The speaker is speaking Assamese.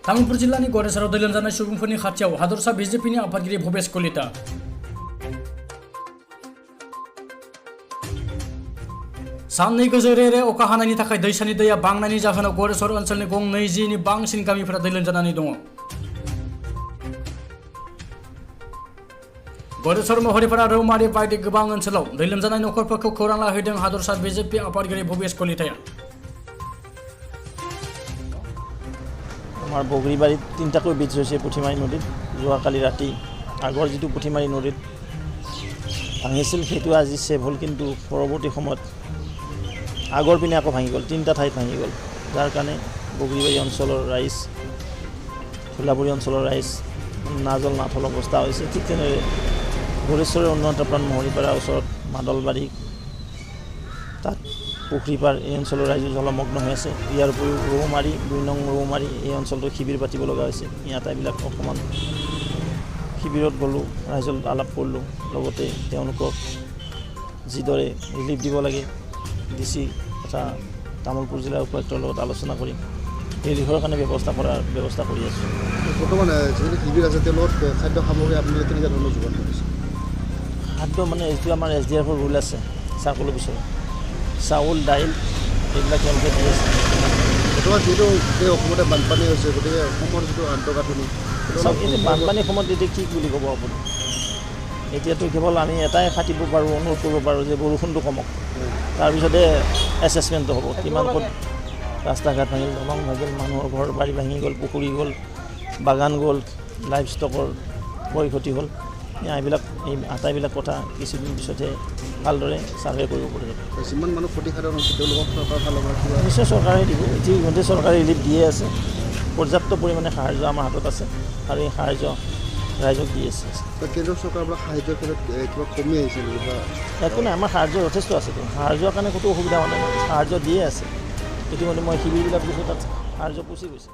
तामुलपुर जिल्लानि गरेसराव दै लोमजानाय सुबुंफोरनि खाथियाव हादरसा बिजेपिनि आफादगिरि भुपेश कलिता। साननै गोजोरे अखा हानायनि थाखाय दैसानि दैया बांनायनि जाहोनाव गरेसर ओनसोलनि गं 20नि बांसिन गामिफोरा दै लोमजानानै दङ। गरेसर महरिपारा रौमारि बायदि गोबां ओनसोलाव दै लोमजानाय नखरफोरखौ खौरां लाहैदों हादरसा बिजेपि आफादगिरि भुपेश कलिताया। আমাৰ বগৰীবাৰীত তিনিটাকৈ ব্ৰিজ হৈছে পুঠিমাৰী নদীত। যোৱাকালি ৰাতি আগৰ যিটো পুঠিমাৰী নদীত ভাঙিছিল সেইটো আজি ছেভ হ'ল, কিন্তু পৰৱৰ্তী সময়ত আগৰ পিনে আকৌ ভাঙি গ'ল, তিনিটা ঠাইত ভাঙি গ'ল, যাৰ কাৰণে বগৰীবাৰী অঞ্চলৰ ৰাইজ, ভোলাবুৰী অঞ্চলৰ ৰাইজ নাজল নাথল অৱস্থা হৈছে। ঠিক তেনেদৰে গৰেশ্বৰৰ উন্নত প্ৰাণ মহৰিপাৰাৰ ওচৰত মাদলবাৰী, তাত পুখুৰীপাৰ এই অঞ্চলৰ ৰাইজ জলমগ্ন হৈ আছে। ইয়াৰ উপৰিও ৰৌমাৰী 2 নং ৰৌমাৰী এই অঞ্চলটো শিবিৰ পাতিব লগা হৈছে। ইয়াত এইবিলাক অকণমান শিবিৰত গ'লোঁ, ৰাইজৰ আলাপ কৰিলোঁ, লগতে তেওঁলোকক যিদৰে ৰিলিফ দিব লাগে DC তথা তামুলপুৰ জিলাৰ উপায়ুক্তৰ লগত আলোচনা কৰি এই ৰিলিফৰ কাৰণে ব্যৱস্থা কৰি আছোঁ। বৰ্তমান যিখিনি শিবিৰ আছে তেওঁলোকৰ খাদ্য সামগ্ৰী আপোনালোকে কেনেকুৱা ধৰণৰ যোগান ধৰিছে? খাদ্য মানে এইটো আমাৰ SDRFৰ ৰুল আছে, চাউলৰ পিছত চাউল দাইল এইবিলাক তেওঁলোকে দি আছে। বৰ্তমান যিহেতু গোটেই অসমতে বানপানী হৈছে, গতিকে অসমৰ যিটো আন্তঃগাঁথনি এতিয়া বানপানীৰ সময়ত এতিয়া কি বুলি ক'ব আপুনি? এতিয়াতো কেৱল আমি এটাই খাটিব পাৰোঁ, অনুৰোধ কৰিব পাৰোঁ যে বৰষুণটো কমক, তাৰপিছতে এছেছমেণ্টটো হ'ব। কিমান ক'ত ৰাস্তা ঘাট ভাঙিল, দলং ভাঙিল, মানুহৰ ঘৰ বাৰী ভাঙি গ'ল, পুখুৰী গ'ল, বাগান গ'ল, লাইফ ষ্টকৰ ক্ষয়ক্ষতি হ'ল। এইবিলাক আটাইবিলাক কথা কিছুদিন পিছতহে ভালদৰে ছাৰ্ভে কৰিব পৰা যাব। যিমান মানুহ ক্ষতিসাধন হৈছে তেওঁলোকক চৰকাৰৰ ফালৰ পৰা নিশ্চয় চৰকাৰে দিব। ইতিমধ্যে চৰকাৰে ৰিলিফ দিয়ে আছে, পৰ্যাপ্ত পৰিমাণে সাহাৰ্য আমাৰ হাতত আছে আৰু এই সাহাৰ্য ৰাইজক দি আছে। কেন্দ্ৰীয় চৰকাৰৰ পৰা সাহাৰ্যৰ ক্ষেত্ৰত কিবা কমি আহিছে নেকি? একো নাই, আমাৰ সাহাৰ্য যথেষ্ট আছে। সাহাৰ্যৰ কাৰণে ক'তো অসুবিধা হোৱা নাই, সাহাৰ্য দিয়ে আছে। ইতিমধ্যে মই শিবিৰবিলাক দিছোঁ, তাত সাহাৰ্য পুচি গৈছে।